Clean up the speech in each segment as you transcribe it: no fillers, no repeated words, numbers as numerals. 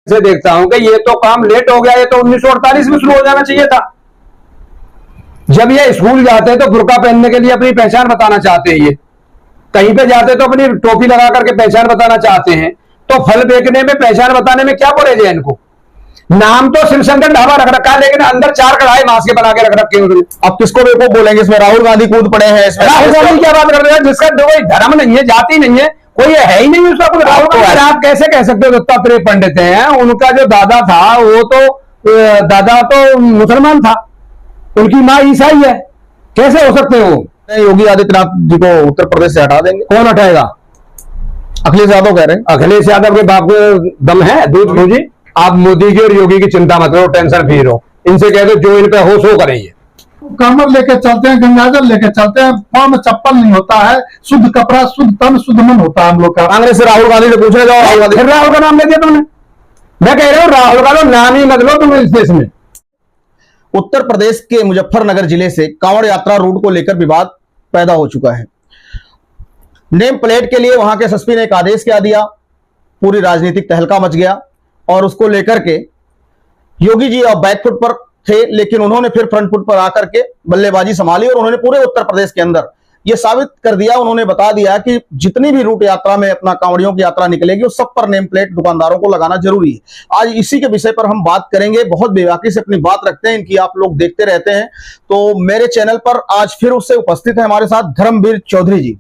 से देखता हूं कि ये तो काम लेट हो गया, ये तो 1948 में शुरू हो जाना चाहिए था। जब ये स्कूल जाते हैं तो बुर्का पहनने के लिए अपनी पहचान बताना चाहते हैं, ये कहीं पे जाते तो अपनी टोपी लगा करके पहचान बताना चाहते हैं। तो फल बेचने में पहचान बताने में क्या पड़ेगा इनको? नाम तो शिवशंकर ढाबा रख रखा है, लेकिन अंदर 4 कढ़ाई मांस के बना के रख रखे हैं। अब किसको बेवकूफ बोलेंगे? इसमें राहुल गांधी कूद पड़े हैं। इसमें राहुल गांधी क्या बात कर रहे हैं, जिसका कोई धर्म नहीं है, जाति नहीं है, कोई है ही नहीं उसका कोई। राहुल गांधी आप कैसे कह सकते हो दत्तात्रेय पंडित हैं? उनका जो दादा था वो तो दादा तो मुसलमान था, उनकी माँ ईसाई है, कैसे हो सकते हो? योगी आदित्यनाथ जी को उत्तर प्रदेश से हटा देंगे। कौन हटाएगा? अखिलेश यादव कह रहे हैं। अखिलेश यादव के बाप को दम है दूध भूजी। आप मोदी की और योगी की चिंता मत करो, टेंशन फ्री रहो, इनसे कह दो जो इन पे हो सो करेंगे। कमर लेके चलते हैं, गंगाजल लेके चलते हैं, पाँव में चप्पल नहीं होता है, शुद्ध कपड़ा, शुद्ध तन, शुद्ध मन होता है हम लोग का। कांग्रेस से राहुल गांधी से पूछने जाओ, राहुल गांधी। फिर राहुल का नाम ले दिया तुमने। मैं कह रहा हूँ राहुल का तो नाम ही मत लो तुम इस देश में। उत्तर प्रदेश के मुजफ्फरनगर जिले से कांवड़ यात्रा रूट को लेकर विवाद पैदा हो चुका है। नेम प्लेट के लिए वहां के एसएसपी ने एक आदेश क्या दिया, पूरी राजनीतिक तहलका मच गया और उसको लेकर के योगी जी अब बैकफुट पर थे, लेकिन उन्होंने फिर फ्रंट फुट पर आकर के बल्लेबाजी संभाली और उन्होंने पूरे उत्तर प्रदेश के अंदर यह साबित कर दिया, उन्होंने बता दिया कि जितनी भी रूट यात्रा में अपना कांवड़ियों की यात्रा निकलेगी उस सब पर नेम प्लेट दुकानदारों को लगाना जरूरी है। आज इसी के विषय पर हम बात करेंगे, बहुत बेबाकी से अपनी बात रखते हैं, इनकी आप लोग देखते रहते हैं। तो मेरे चैनल पर आज फिर उससे उपस्थित है हमारे साथ धर्मवीर चौधरी जी,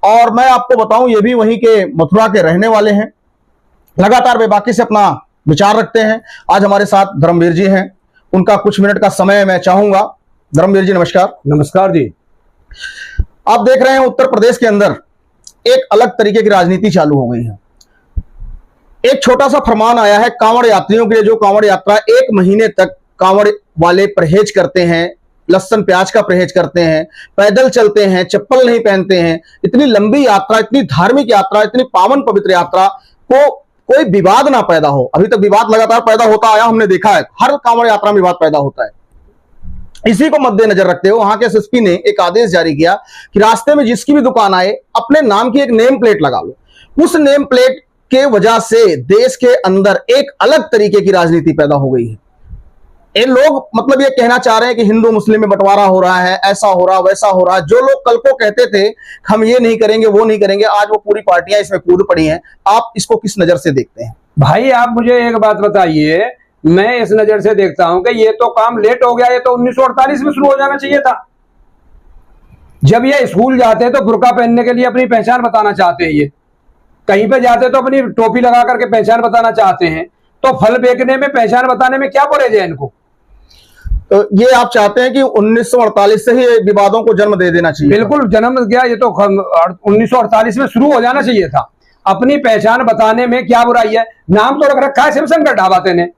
और मैं आपको बताऊं ये भी वहीं के मथुरा के रहने वाले हैं, लगातार बेबाकी से अपना विचार रखते हैं। आज हमारे साथ धर्मवीर जी हैं, उनका कुछ मिनट का समय मैं चाहूंगा। धर्मवीर जी नमस्कार। नमस्कार जी। आप देख रहे हैं उत्तर प्रदेश के अंदर एक अलग तरीके की राजनीति चालू हो गई है। एक छोटा सा फरमान आया है कांवड़ यात्रियों के लिए, जो कांवड़ यात्रा 1 महीने तक कांवड़ वाले परहेज करते हैं, लहसुन प्याज का परहेज करते हैं, पैदल चलते हैं, चप्पल नहीं पहनते हैं। इतनी लंबी यात्रा, इतनी धार्मिक यात्रा, इतनी पावन पवित्र यात्रा को कोई विवाद ना पैदा हो। अभी तक विवाद लगातार पैदा होता आया, हमने देखा है हर कांवड़ यात्रा में विवाद पैदा होता है। इसी को मद्देनजर रखते हुए वहां के एसएसपी ने एक आदेश जारी किया कि रास्ते में जिसकी भी दुकान आए अपने नाम की एक नेम प्लेट लगा लो। उस नेम प्लेट के वजह से देश के अंदर एक अलग तरीके की राजनीति पैदा हो गई है। ये लोग मतलब ये कहना चाह रहे हैं कि हिंदू मुस्लिम में बंटवारा हो रहा है, ऐसा हो रहा, वैसा हो रहा। जो लोग कल को कहते थे हम ये नहीं करेंगे, वो नहीं करेंगे, आज वो पूरी पार्टियां इसमें कूद पड़ी हैं। आप इसको किस नजर से देखते हैं? भाई आप मुझे एक बात बताइए, मैं इस नजर से देखता हूं कि ये तो काम लेट हो गया, ये तो 1948 में शुरू हो जाना चाहिए था। जब ये स्कूल जाते हैं तो बुर्का पहनने के लिए अपनी पहचान बताना चाहते हैं, ये कहीं पे जाते तो अपनी टोपी लगा करके पहचान बताना चाहते हैं। तो फल बेचने में पहचान बताने में क्या पड़ेगा इनको? तो ये आप चाहते हैं कि 1948 से ही विवादों को जन्म दे देना चाहिए? बिल्कुल जन्म गया, ये तो 1948 में शुरू हो जाना चाहिए था। अपनी पहचान बताने में क्या बुराई है? नाम तो रख रखा है शिवशंकर ढाबा ने,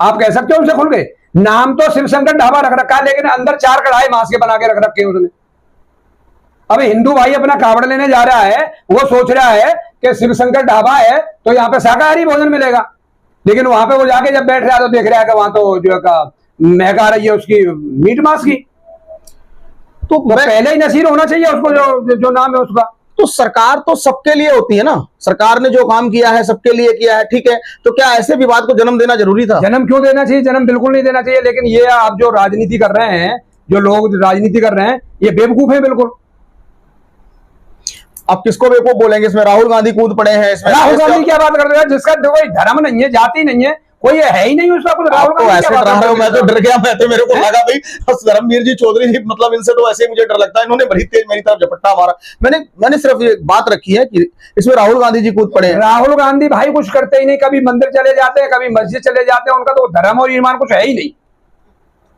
आप कह सकते हो उनसे खुल गए। नाम तो शिवशंकर ढाबा रख रखा है, लेकिन अंदर 4 कढ़ाई मांस के बना के रख रखे हैं उसने। अब हिंदू भाई अपना कावड़ लेने जा रहा है, वो सोच रहा है कि शिवशंकर ढाबा है तो यहाँ पे शाकाहारी भोजन मिलेगा, लेकिन वहां पे वो जाके जब बैठ रहा है तो देख रहा है कि वहां तो जो का महक आ रही है उसकी मीट मांस की। तो पहले ही नसीर होना चाहिए उसको, जो नाम है उसका। तो सरकार तो सबके लिए होती है ना, सरकार ने जो काम किया है सबके लिए किया है, ठीक है। तो क्या ऐसे विवाद को जन्म देना जरूरी था? जन्म क्यों देना चाहिए? जन्म बिल्कुल नहीं देना चाहिए, लेकिन ये आप जो राजनीति कर रहे हैं, जो लोग राजनीति कर रहे हैं, ये बेवकूफ है बिल्कुल। आप किसको बेवकूफ बोलेंगे? इसमें राहुल गांधी कूद पड़े हैं। इसमें राहुल गांधी क्या बात कर रहे हैं, जिसका कोई धर्म नहीं है, जाति नहीं है, कोई है ही नहीं उसका कुछ। राहुल गांधी ऐसे डरा रहे हो, मैं तो डर गया। मैं तो मेरे को लगा भाई धर्मवीर जी चौधरी जी, मतलब इनसे तो ऐसे मुझे डर लगता है, इन्होंने बड़ी तेज मेरी तरफ झपट्टा मारा। मैंने सिर्फ ये बात रखी है कि इसमें राहुल गांधी जी कूद पड़े हैं। राहुल गांधी भाई कुछ करते ही नहीं, कभी मंदिर चले जाते हैं, कभी मस्जिद चले जाते हैं, उनका तो धर्म और ईमान कुछ है ही नहीं।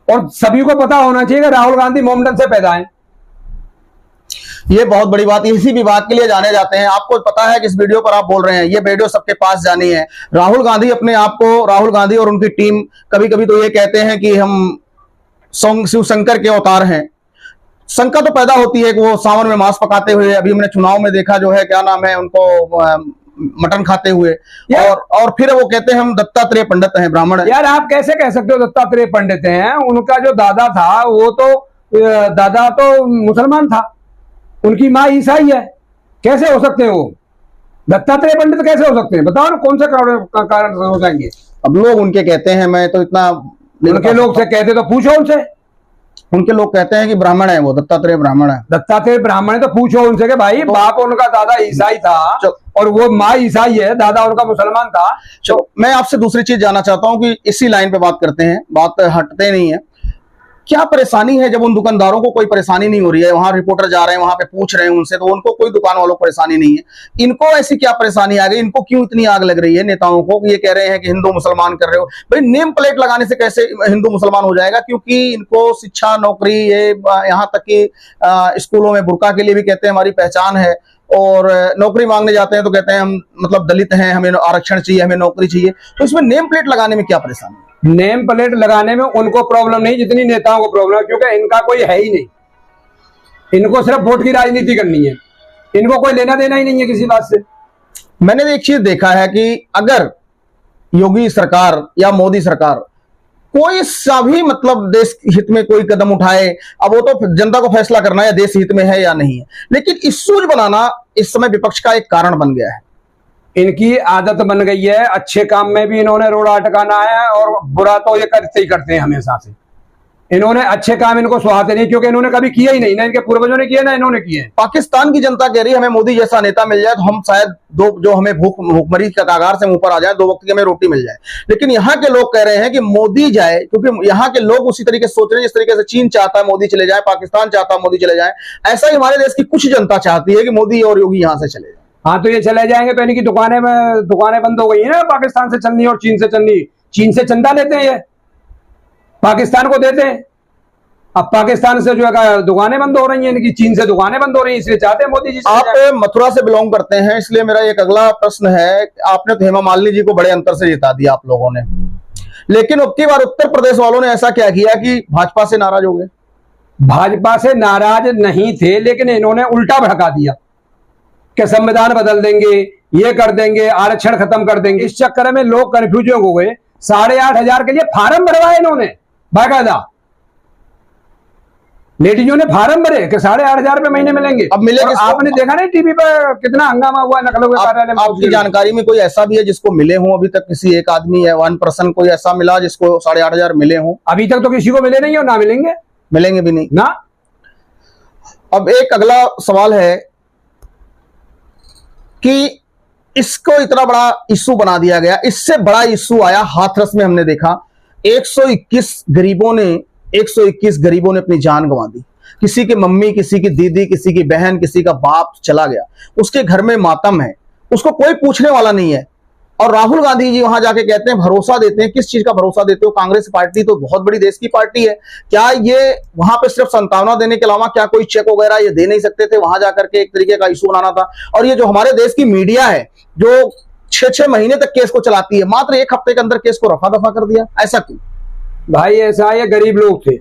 और सभी को पता होना चाहिए कि राहुल गांधी मोमडन से पैदा है। ये बहुत बड़ी बात, इसी विवाद के लिए जाने जाते हैं। आपको पता है कि इस वीडियो पर आप बोल रहे हैं, ये वीडियो सबके पास जानी है। राहुल गांधी अपने आप को, राहुल गांधी और उनकी टीम कभी कभी तो ये कहते हैं कि हम शिव शंकर के अवतार हैं। शंका तो पैदा होती है कि वो सावन में मांस पकाते हुए, अभी हमने चुनाव में देखा जो है, क्या नाम है उनको, मटन खाते हुए, और फिर वो कहते हैं हम दत्तात्रेय पंडित हैं, ब्राह्मण हैं। यार आप कैसे कह सकते हो दत्तात्रेय पंडित हैं? उनका जो दादा था वो तो दादा तो मुसलमान था, उनकी माँ ईसाई है, कैसे हो सकते हो? दत्तात्रेय पंडित कैसे हो सकते हैं? बताओ ना, कौन से कारण से हो जाएंगे? अब लोग उनके कहते हैं, मैं तो इतना नहीं उनके बता लोग से सकता। कहते तो पूछो उनसे। उनके लोग कहते हैं कि ब्राह्मण है, वो दत्तात्रेय ब्राह्मण है। दत्तात्रेय ब्राह्मण है तो पूछो उनसे कि भाई बाप उनका दादा ईसाई था और वो माँ ईसाई है, दादा उनका मुसलमान था। चलो मैं आपसे दूसरी चीज जानना चाहता हूं कि इसी लाइन पे बात करते हैं, बात हटते नहीं है। क्या परेशानी है जब उन दुकानदारों को कोई परेशानी नहीं हो रही है, वहां रिपोर्टर जा रहे हैं, वहां पे पूछ रहे हैं उनसे, तो उनको कोई दुकान वालों को परेशानी नहीं है। इनको ऐसी क्या परेशानी आ गई? इनको क्यों इतनी आग लग रही है नेताओं को? ये कह रहे हैं कि हिंदू मुसलमान कर रहे हो। भाई नेम प्लेट लगाने से कैसे हिंदू मुसलमान हो जाएगा? क्योंकि इनको शिक्षा, नौकरी, ये यहाँ तक कि स्कूलों में बुर्का के लिए भी कहते हैं हमारी पहचान है, और नौकरी मांगने जाते हैं तो कहते हैं हम मतलब दलित हैं, हमें आरक्षण चाहिए, हमें नौकरी चाहिए। तो इसमें नेम प्लेट लगाने में क्या परेशानी है? नेम प्लेट लगाने में उनको प्रॉब्लम नहीं जितनी नेताओं को प्रॉब्लम है, क्योंकि इनका कोई है ही नहीं। इनको सिर्फ वोट की राजनीति करनी है, इनको कोई लेना देना ही नहीं है किसी बात से। मैंने एक चीज देखा है कि अगर योगी सरकार या मोदी सरकार कोई सा भी मतलब देश हित में कोई कदम उठाए, अब वो तो जनता को फैसला करना है देश हित में है या नहीं है, लेकिन इश्यूज बनाना इस समय विपक्ष का एक कारण बन गया है। इनकी आदत बन गई है, अच्छे काम में भी इन्होंने रोड़ा अटकाना है और बुरा तो ये करते ही करते हैं हमेशा से। इन्होंने अच्छे काम इनको सुहाते नहीं, क्योंकि इन्होंने कभी किया ही नहीं, ना इनके पूर्वजों ने किए ना इन्होंने किए। पाकिस्तान की जनता कह रही है हमें मोदी जैसा नेता मिल जाए तो हम शायद दो जो हमें भूखमरी का कागार से ऊपर आ जाए, 2 वक्त की हमें रोटी मिल जाए। लेकिन यहाँ के लोग कह रहे हैं कि मोदी जाए, क्योंकि यहाँ के लोग उसी तरीके से सोच रहे हैं जिस तरीके से चीन चाहता है मोदी चले जाए, पाकिस्तान चाहता है मोदी चले जाए, ऐसा ही हमारे देश की कुछ जनता चाहती है कि मोदी और योगी यहाँ से चले जाए। हाँ, तो ये चले जाएंगे तो इनकी दुकानें बंद हो गई है ना, पाकिस्तान से चलनी और चीन से चलनी। चीन से चंदा लेते हैं ये, पाकिस्तान को देते हैं। अब पाकिस्तान से जो है दुकानें बंद हो रही हैं इनकी, चीन से दुकानें बंद हो रही हैं, इसलिए चाहते हैं मोदी जी। आप मथुरा से बिलोंग करते हैं, इसलिए मेरा एक अगला प्रश्न है। आपने तो हेमा मालिनी जी को बड़े अंतर से जिता दिया आप लोगों ने, लेकिन अब की बार उत्तर प्रदेश वालों ने ऐसा क्या किया कि भाजपा से नाराज हो गए? भाजपा से नाराज नहीं थे, लेकिन इन्होंने उल्टा भड़का दिया कि संविधान बदल देंगे, ये कर देंगे, आरक्षण खत्म कर देंगे। इस चक्कर में लोग कंफ्यूज हो गए। 8,500 के लिए फार्म भरवाए इन्होंने बाकायदा। लेडीजों ने फार्म भरे कि 8,500 रुपए महीने मिलेंगे। अब मिले किसको? आपने देखा नहीं टीवी पर कितना हंगामा हुआ नकलों के कार्यालय में? आपकी जानकारी में कोई ऐसा भी है जिसको मिले हों अभी तक? किसी एक आदमी है, 1 पर्सन कोई ऐसा मिला जिसको 8,500 मिले हों? अभी तक तो किसी को मिले नहीं और ना मिलेंगे, मिलेंगे भी नहीं ना। अब एक अगला सवाल है कि इसको इतना बड़ा इश्यू बना दिया गया, इससे बड़ा इश्यू आया हाथरस में। हमने देखा 121 गरीबों ने अपनी जान गंवा दी। किसी की मम्मी, किसी की दीदी, किसी की बहन, किसी का बाप चला गया, उसके घर में मातम है, उसको कोई पूछने वाला नहीं है। और राहुल गांधी जी वहां जाके कहते हैं, भरोसा देते हैं। किस चीज का भरोसा देते हो? कांग्रेस पार्टी तो बहुत बड़ी देश की पार्टी है, क्या ये वहां पे सिर्फ संतावना देने के अलावा क्या कोई चेक वगैरह ये दे नहीं सकते थे? वहां जाकर के एक तरीके का इशू बनाना था। और ये जो हमारे देश की मीडिया है जो 6-6 महीने तक केस को चलाती है, मात्र 1 हफ्ते के अंदर केस को रफा दफा कर दिया, ऐसा क्यों? भाई ऐसा ये गरीब लोग थे,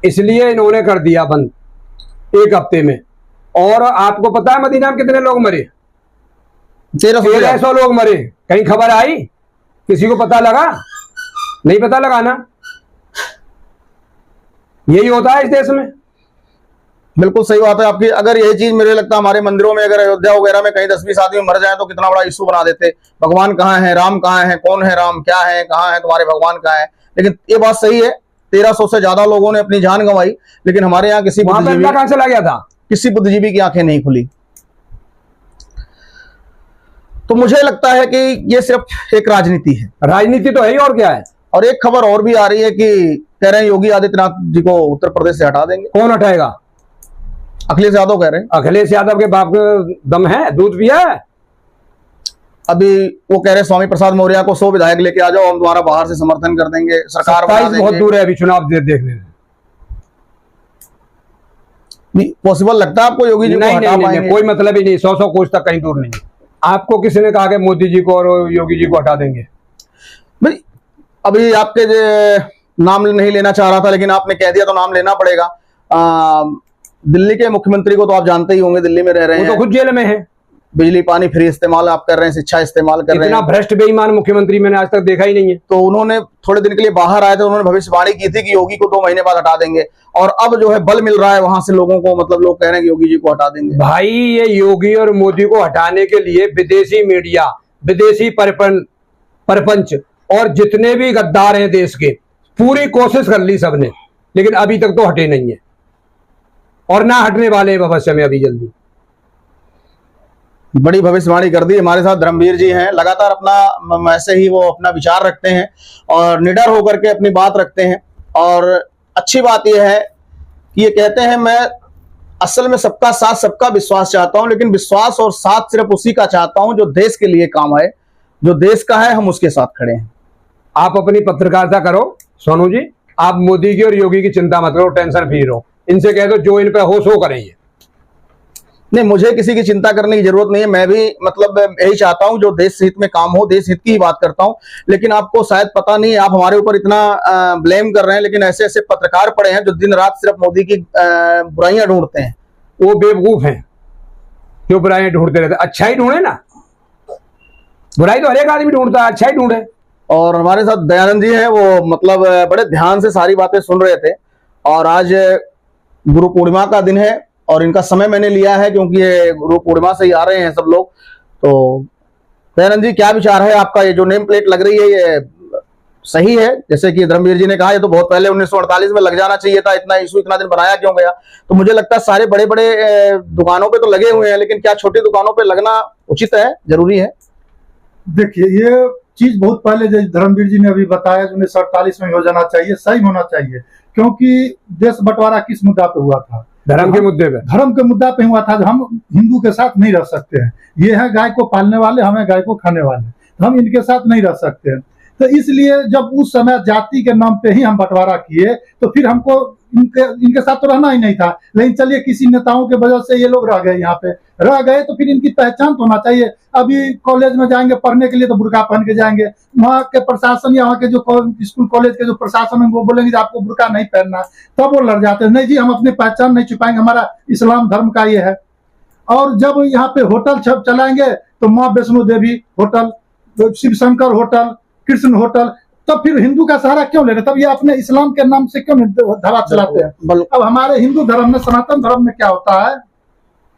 इसलिए इन्होंने कर दिया बंद 1 हफ्ते में। और आपको पता है मदीना में कितने लोग मरे? 1300 लोग मरे। कहीं खबर आई? किसी को पता लगा? नहीं पता लगा ना। यही होता है इस देश में। बिल्कुल सही बात है आपकी। अगर यही चीज मुझे लगता है हमारे मंदिरों में, अगर अयोध्या वगैरह में कहीं 10-20 आदमी मर जाए तो कितना बड़ा इशू बना देते। भगवान कहाँ है, राम कहाँ है, कौन है राम, क्या है, कहाँ है तुम्हारे भगवान कहाँ है। लेकिन ये बात सही है, 1300 से ज्यादा लोगों ने अपनी जान गंवाई, लेकिन हमारे यहाँ किसी बुद्धिजीवी कहां चला गया था? किसी बुद्धिजीवी की आंखें नहीं खुली। तो मुझे लगता है कि ये सिर्फ एक राजनीति है। राजनीति तो है ही, और क्या है। और एक खबर और भी आ रही है कि कह रहे हैं योगी आदित्यनाथ जी को उत्तर प्रदेश से हटा देंगे। कौन हटाएगा? अखिलेश यादव कह रहे हैं। अखिलेश यादव के बाप के दम है, दूध पिया है। अभी वो कह रहे हैं स्वामी प्रसाद मौर्य को 100 विधायक लेके आ जाओ, हम तुम्हारा बाहर से समर्थन कर देंगे, सरकार बना देंगे। बहुत दूर है अभी चुनाव देख लेने। पॉसिबल लगता है आपको योगी जी को हटा पाएंगे? कोई मतलब ही नहीं, 100 कोस तक कहीं दूर नहीं। आपको किसी ने कहा कि मोदी जी को और योगी जी को हटा देंगे? भाई अभी आपके नाम नहीं लेना चाह रहा था, लेकिन आपने कह दिया तो नाम लेना पड़ेगा। दिल्ली के मुख्यमंत्री को तो आप जानते ही होंगे, दिल्ली में रह रहे हैं। वो तो खुद जेल में है। बिजली पानी फ्री इस्तेमाल आप कर रहे हैं, शिक्षा इस्तेमाल कर रहे इतना हैं। भ्रष्ट बेईमान मुख्यमंत्री मैंने आज तक देखा ही नहीं है। तो उन्होंने थोड़े दिन के लिए बाहर आए थे, उन्होंने भविष्यवाणी की थी कि योगी को 2 महीने बाद हटा देंगे, और अब जो है बल मिल रहा है वहां से लोगों को, मतलब लोग कह रहे हैं कि योगी जी को हटा देंगे। भाई ये योगी और मोदी को हटाने के लिए विदेशी मीडिया, विदेशी परपंच और जितने भी गद्दार हैं देश के, पूरी कोशिश कर ली सबने, लेकिन अभी तक तो हटे नहीं है और ना हटने वाले हैं भविष्य में अभी जल्दी। बड़ी भविष्यवाणी कर दी। हमारे साथ धर्मवीर जी हैं, लगातार अपना ऐसे ही वो अपना विचार रखते हैं और निडर होकर के अपनी बात रखते हैं। और अच्छी बात यह है कि ये कहते हैं मैं असल में सबका साथ सबका विश्वास चाहता हूं, लेकिन विश्वास और साथ सिर्फ उसी का चाहता हूं जो देश के लिए काम आए, जो देश का है हम उसके साथ खड़े हैं। आप अपनी पत्रकारिता करो सोनू जी, आप मोदी की और योगी की चिंता मत करो, टेंशन फ्री रहो, इनसे कह दो जो इन पे हो सो करेंगे। नहीं, मुझे किसी की चिंता करने की जरूरत नहीं है। मैं भी मतलब यही चाहता हूं जो देश हित में काम हो, देश हित की ही बात करता हूं। लेकिन आपको शायद पता नहीं है, आप हमारे ऊपर इतना ब्लेम कर रहे हैं, लेकिन ऐसे ऐसे पत्रकार पड़े हैं जो दिन रात सिर्फ मोदी की बुराइयां ढूंढते हैं। वो बेवकूफ हैं जो बुराइयां ढूंढते रहते, अच्छा ही ढूंढे ना, बुराई तो हर एक आदमी ढूंढता है, अच्छा ही ढूंढे। और हमारे साथ दयानंद जी हैं, वो मतलब बड़े ध्यान से सारी बातें सुन रहे थे। और आज गुरु पूर्णिमा का दिन है और इनका समय मैंने लिया है क्योंकि ये गुरु पूर्णिमा से ही आ रहे हैं सब लोग। तो दयानंद जी, क्या विचार है आपका? ये जो नेम प्लेट लग रही है ये सही है? जैसे कि धर्मवीर जी ने कहा ये तो बहुत पहले 1948 में लग जाना चाहिए था, इतना इशू इतना दिन बनाया क्यों गया? तो मुझे लगता है सारे बड़े बड़े दुकानों पे तो लगे हुए हैं, लेकिन क्या छोटी दुकानों पे लगना उचित है, जरूरी है? देखिए, ये चीज बहुत पहले जैसे धर्मवीर जी ने अभी बताया 1948 में हो जाना चाहिए, सही होना चाहिए। क्योंकि देश बंटवारा किस मुद्दा पे हुआ था? धर्म के मुद्दे पे, धर्म के मुद्दा पे हुआ था। हम हिंदू के साथ नहीं रह सकते हैं, ये है गाय को पालने वाले, हमें गाय को खाने वाले, हम इनके साथ नहीं रह सकते हैं। तो इसलिए जब उस समय जाति के नाम पे ही हम बंटवारा किए, तो फिर हमको इनके साथ तो रहना ही नहीं था। लेकिन चलिए, किसी नेताओं के वजह से ये लोग रह गए, यहाँ पे रह गए, तो फिर इनकी पहचान तो होना चाहिए। अभी कॉलेज में जाएंगे पढ़ने के लिए तो बुर्का पहन के जाएंगे, वहाँ के प्रशासन या वहाँ के जो स्कूल कॉलेज के जो प्रशासन है वो बोलेंगे आपको बुर्का नहीं पहनना, तब वो लड़ जाते हैं। नहीं जी, हम अपनी पहचान नहीं छुपाएंगे, हमारा इस्लाम धर्म का ये है। और जब यहाँ पे होटल चलाएंगे तो माँ Vaishno Devi hotel, Shiv Shankar hotel, Krishna hotel, तब फिर हिंदू का सहारा क्यों ले रहे? तब ये अपने इस्लाम के नाम से क्यों धरा चलाते हैं? अब हमारे हिंदू धर्म में, सनातन धर्म में क्या होता है,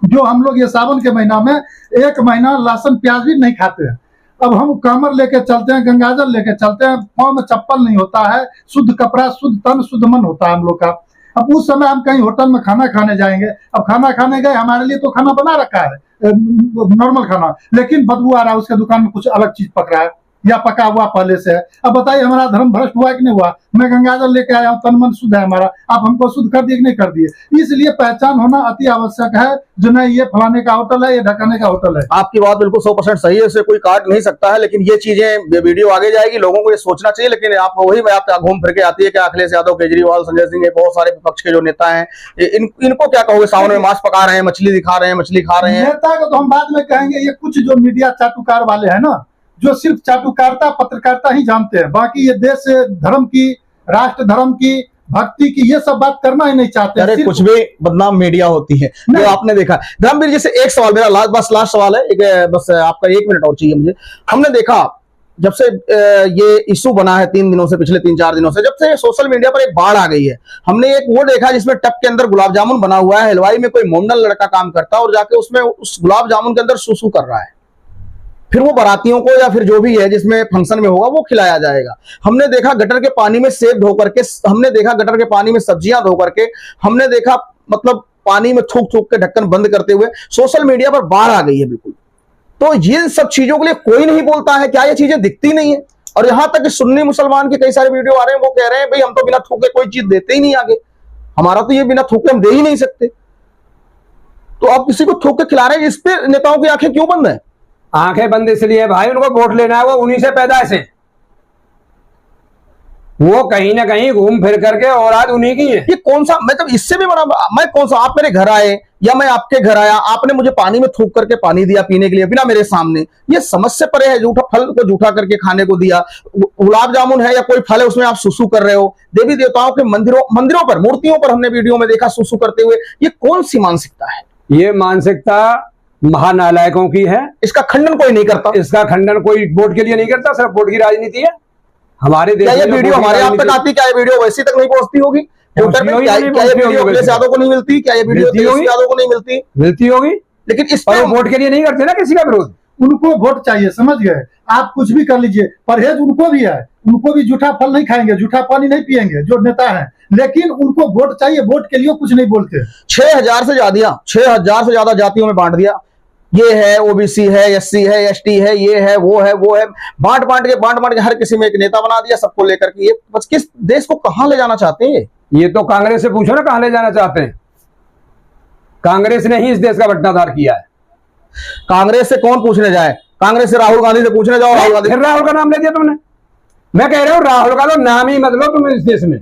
जो हम लोग ये सावन के महीना में 1 महीना लहसुन प्याज भी नहीं खाते हैं। अब हम कमर लेके चलते हैं, गंगाजल लेके चलते हैं, पाँव में चप्पल नहीं होता है, शुद्ध कपड़ा, शुद्ध तन, शुद्ध मन होता है हम लोग का। अब उस समय हम कहीं होटल में खाना खाने जाएंगे, अब खाना खाने गए, हमारे लिए तो खाना बना रखा है नॉर्मल खाना, लेकिन बदबू आ रहा है, उसके दुकान में कुछ अलग चीज पक रहा है या पका हुआ पहले से है। अब बताइए हमारा धर्म भ्रष्ट हुआ कि नहीं हुआ? मैं गंगाजल लेके आया हूँ, तन मन शुद्ध है हमारा, आप हमको शुद्ध कर दिए कि नहीं कर दिए? इसलिए पहचान होना अति आवश्यक है, जो नहीं ये फलाने का होटल है, ये ढकाने का होटल है। आपकी बात बिल्कुल 100% सही है, इसे कोई काट नहीं सकता है। लेकिन ये चीजें, वीडियो आगे जाएगी, लोगों को ये सोचना चाहिए। लेकिन आप वही बात घूम फिर के आती है कि अखिलेश यादव, केजरीवाल, संजय सिंह, बहुत सारे विपक्ष के जो नेता हैं, इनको क्या कहोगे? सावन में मांस पका रहे हैं, मछली दिखा रहे हैं, मछली खा रहे हैं। नेता को तो हम बाद में कहेंगे, ये कुछ जो मीडिया चाटुकार वाले हैं ना, जो सिर्फ चाटुकारिता पत्रकारिता ही जानते हैं, बाकी ये देश धर्म की, राष्ट्र धर्म की, भक्ति की ये सब बात करना ही नहीं चाहते। अरे कुछ भी बदनाम मीडिया होती है, जो आपने देखा। धर्मवीर जी से एक सवाल, मेरा लास्ट सवाल है, बस आपका 1 मिनट और चाहिए मुझे। हमने देखा जब से ये इशू बना है 3 दिनों से, पिछले 3-4 दिनों से, जब से सोशल मीडिया पर एक बाढ़ आ गई है, हमने एक वो देखा जिसमें टब के अंदर गुलाब जामुन बना हुआ है, हलवाई में कोई मोमडन लड़का काम करता है और जाके उसमें उस गुलाब जामुन के अंदर सुसु कर रहा है, फिर वो बारातियों को या फिर जो भी है जिसमें फंक्शन में होगा वो खिलाया जाएगा। हमने देखा गटर के पानी में सेब धो करके, हमने देखा गटर के पानी में सब्जियां धो करके, हमने देखा मतलब पानी में थूक थूक के ढक्कन बंद करते हुए। सोशल मीडिया पर बाढ़ आ गई है बिल्कुल। तो ये सब चीजों के लिए कोई नहीं बोलता है, क्या ये चीजें दिखती नहीं है? और यहां तक कि सुन्नी मुसलमान के कई सारे वीडियो आ रहे हैं, वो कह रहे हैं भाई हम तो बिना थूके कोई चीज देते ही नहीं आगे, हमारा तो ये बिना थूके हम दे ही नहीं सकते। तो आप किसी को थूक के खिला रहे हैं, इस पे नेताओं की आंखें क्यों बंद है? आंखें बंद इसलिए भाई उनको वोट लेना है, वो उन्हीं से पैदाइश है, वो कहीं ना कहीं घूम फिर करके और आज उन्हीं की है। ये कौन सा, मतलब इससे भी बड़ा, मैं कौन सा, आप मेरे घर आए या मैं आपके घर आया, आपने मुझे पानी में थूक करके पानी दिया पीने के लिए बिना मेरे सामने, ये समझ से परे है। जूठा फल को जूठा करके खाने को दिया, गुलाब जामुन है या कोई फल है उसमें आप सुसु कर रहे हो। देवी देवताओं के मंदिरों पर, मूर्तियों पर हमने वीडियो में देखा सुसु करते हुए। ये कौन सी मानसिकता है? ये मानसिकता महानालायकों की है। इसका खंडन कोई नहीं करता। इसका खंडन कोई वोट के लिए नहीं करता, सिर्फ वोट की राजनीति है हमारे देश क्या ये में। वीडियो हमारे आप तक आती, क्या ये वीडियो वैसी तक नहीं पहुंचती होगी ट्विटर पे? क्या ये वीडियो अखिलेश यादव को नहीं मिलती? क्या ये वीडियो अखिलेश यादव को नहीं मिलती? मिलती होगी, लेकिन इस पर पर वो वोट के लिए नहीं करते ना किसी का विरोध। उनको वोट चाहिए, समझ गए? आप कुछ भी कर लीजिए, परहेज उनको भी है, उनको भी जूठा फल नहीं खाएंगे, जूठा पानी नहीं पिएंगे जो नेता है, लेकिन उनको वोट चाहिए, वोट के लिए कुछ नहीं बोलते। 6,000 से ज्यादा जातियों में बांट दिया। ये है ओबीसी है, एससी है, एसटी है, ये है वो है, बांट बांट के हर किसी में एक नेता बना दिया सबको लेकर के। ये बस किस देश को कहां ले जाना चाहते हैं? ये तो कांग्रेस से पूछो ना कहां ले जाना चाहते हैं। कांग्रेस ने ही इस देश का बंटाधार किया है। कांग्रेस से कौन पूछने जाए? कांग्रेस से राहुल गांधी से पूछने जाओ, राहुल गांधी। फिर राहुल का नाम ले दिया तुमने। मैं कह रहा हूं राहुल का तो नाम ही मत लो तुम इस देश में।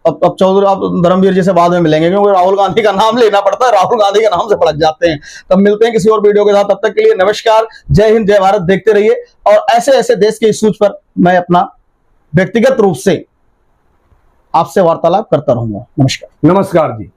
अब चौधरी आप धर्मवीर जी से बाद में मिलेंगे, क्योंकि राहुल गांधी का नाम लेना पड़ता है, राहुल गांधी के नाम से भड़क जाते हैं। तब मिलते हैं किसी और वीडियो के साथ, तब तक के लिए नमस्कार, जय हिंद, जय भारत। देखते रहिए और ऐसे ऐसे देश के इश्यूज पर मैं अपना व्यक्तिगत रूप से आपसे वार्तालाप करता रहूंगा। नमस्कार। नमस्कार जी।